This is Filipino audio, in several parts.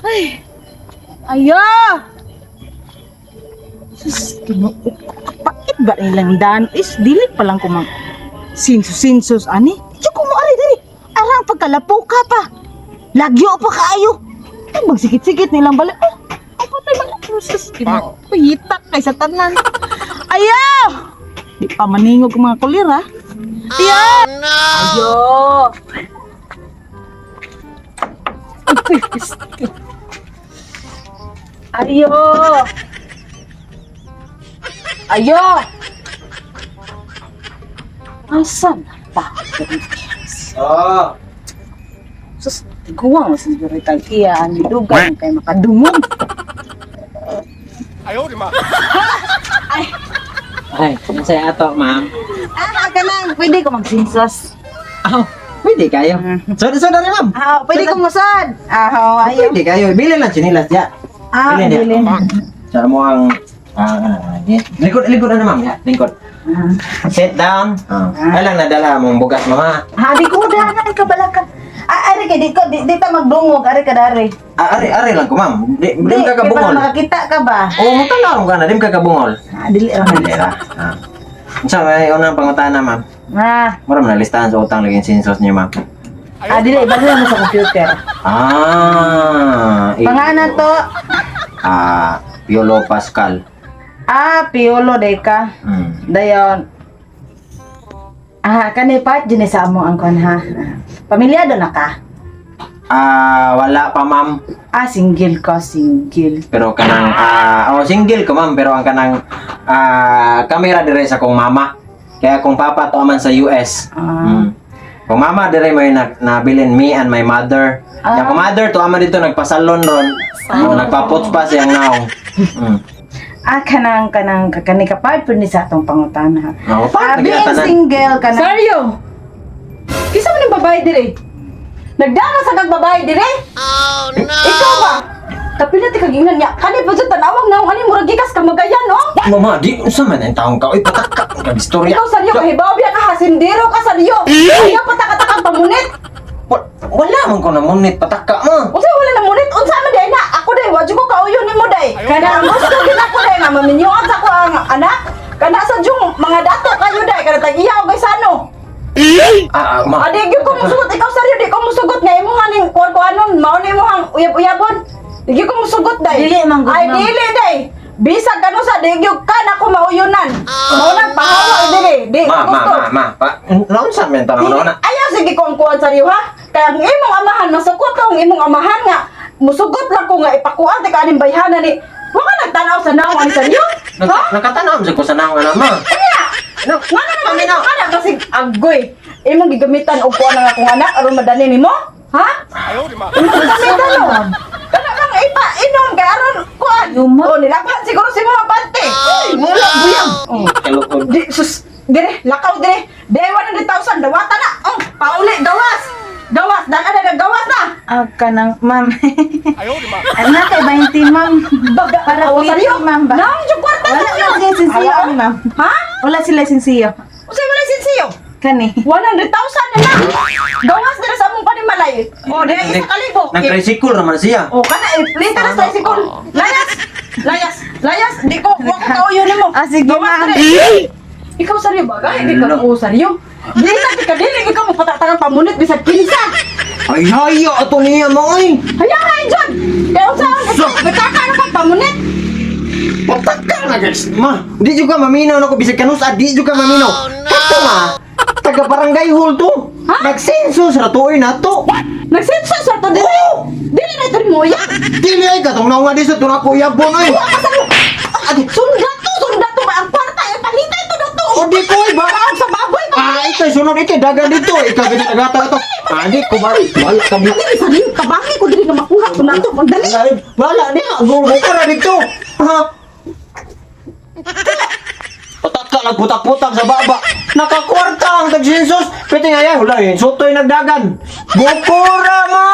Ay! Ayo! Sus, bakit ba nilang daan? Dili pa lang kumang sinsus-sinsus, ani? Diyo ko mo ari dali. Arang pagkalapo ka pa. Lagyo pa kaayo. Ay, magsikit-sikit nilang balik. Ay, ang patay ba? Sus, hitak kay sa tanan. Ayo! Di pa maningog ang mga kulir, ha? Ayo! Ayo! Ayo! Ayo! Asan pa? Oh, Sus, tiguang sa sigurita iya ang dugang kay makadungog. ay, masaya ato, ma'am. Ka lang, pwede ko magsinsos. Oh, pwede kayo. Soda rin, ma'am. Pwede ko masad. Ayo. Pwede kayo. Bili lang sinilas, ya. Bilhin, ya. Bilin. Sa mo ang likod na, ma'am. Ya, likod. Sit down. Ay lang nadala mong bugas, mama. Di ko dahil ka balakan. Ari ka, di ta magdungog, ari ka dari. Ari lang ko, ma'am. Di ka Para kabungol. makakita ka ba? Oo, mutalaw ka na. Di ka kabungol. Dili ra man. Dira. Sa may unang pangutana, ma'am. Mura mo na listahan sa utang laging sinsos niyo, ma'am. Dili, bago mo sa computer. Pangana to? Piolo Pascal. Piolo deka. Dayon. Kanay part dyan sa amo ang kon ha. Pamilyado na ka? Wala pa, ma'am. Single ko, single. Pero kanang single ko, ma'am, pero ang kanang kamera dire sa kong mama. Kaya kung papa to man sa US. Kung mama dire mo yung nabilin me and my mother. Kaya kung mother to ama dito nagpasalon ron. Nagpaputs pa siyang naong. Kanang kapag po ni sa atong pangutan ha. Being nagkatanan. single ka na. Seryo? Kisa mo ng babae dire? Nagdana sa kag babae dire? Oh no! Ikaw ba? Tapi na tikagingnan niya. Kani pa dyan tanawang na ani murag gikas ka magayan no? Mama, di unsa man ang taong ka? Oy, patakka ka istorya. Ikaw seryo kahibaw biya ka hasindero ka seryo. Ayaw patakatakang pamunit. Wala man ko na munit patakka mo. Unsa wala na munit? Unsa man day na? Ako day wa jud ko kauyon nimo day. Kana gusto gid ako day nga maminyoan sa ko ang anak. Kana sa jung mga dato kayo day kana tag-iyaw kay sano. Ma. Adi gyud ko musugot ikaw seryo di ko musugot nga imo haning kuan-kuanon mao ni mo hang uyab-uyabon. Di gyud ko musugot day. Dili man gud, Ay ma'am. dili day. Bisag kanu sa di gyud ka na ko mauyunan. Mao na pahawa dili. Di ko gusto. Ma. Naunsa man tanong na? Ayaw sige ko ang kuwan sa riyo ha. Kaya ang imong amahan masukot ang imong amahan nga musugot lang ko nga ipakuan ti kaning bayhanan ni. Wa ka nagtanaw sa naong sa riyo? Ha? Nakatanaw sa ko sa naong na, ma. Kanya. Ngano paminaw kana kasi agoy. Imong gigamitan og kuan nga akong anak aron madani nimo? Ha? Imong gigamitan no. Kana lang inom kay aron kuan. Yuma. Nilaban siguro si mga bante. Mula buyang. Kalukod. Di sus dire lakaw dire. Day 100,000 dawata na. Pauli gawas. Gawas dan ada gawas na. Kanang ma'am. Ano kay 20 ma'am? Baga Para o ulit, saryo. ma'am, ba? Nang yung kwarta Wala sa sila iyo. sinsiyo Ala? ani ma'am. Ha? Wala sila sinsiyo. Usay wala sinsiyo. Kani. 100,000 na na. Gawas dire sa among panimalay. O dire isa kalibo. Nag-tricycle naman siya. O kana liter sa tricycle. Layas. Di ko wa ko kauyo nimo. Sige Gawas ma'am. dire. Ikaw saryo bagay, di ka ko saryo. Di ka dili ikaw mo patatagan pamunit bisag kinsa. Ay, hayo ato niya mo ay. Hayaan dyan! Kaya saan? Betaka na kang pamunit! Patakka na guys. Ma, di juga maminaw na ko bisag kanus di juga maminaw. Kato ma. Taga barangay hall to. Ha? Nagsensus ra tuoy na to. Nagsensus sa to dili! Dili na ito mo yan! Dili ay katong naunga di sa tuna ko yabon ay. Sundato ba ang kwarta? Yung palita ito na to! O di ko ay ba? Parang sa baboy ba? Ito sunod ito dagan dito. Ikaw gina nagata ito. Di ko ba? Wala ka bi. Dili, sabi yung kabangi ko dili na makuha ko na to. Magdali! Wala di. Gulo ka ra dito. Ha? Patakka nagputak-putak sa baba. Nakakwarta ang tagsinsos. Pwede nga yan. Wala yun. Sotoy nagdagan. Gopura mo!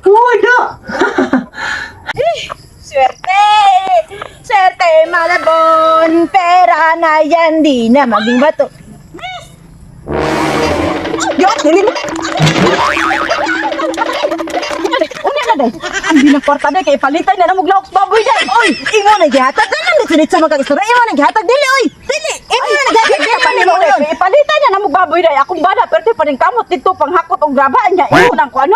Uy, da! Swerte! Swerte, malabon! Pera na yan, di na maging bato. Dili mo! Unya na day. Ang binakwarta day kay palitay na namog laoks baboy day. Oy, imo na gihatag na lang dito sa mga istorya. Imo na gihatag dili oy. Dili, imo na gihatag dili pa nimo Day, yun. ipalitay na namog baboy day. Akong bana pero pa rin kamot dito panghakot og graba niya. Imo nang kuan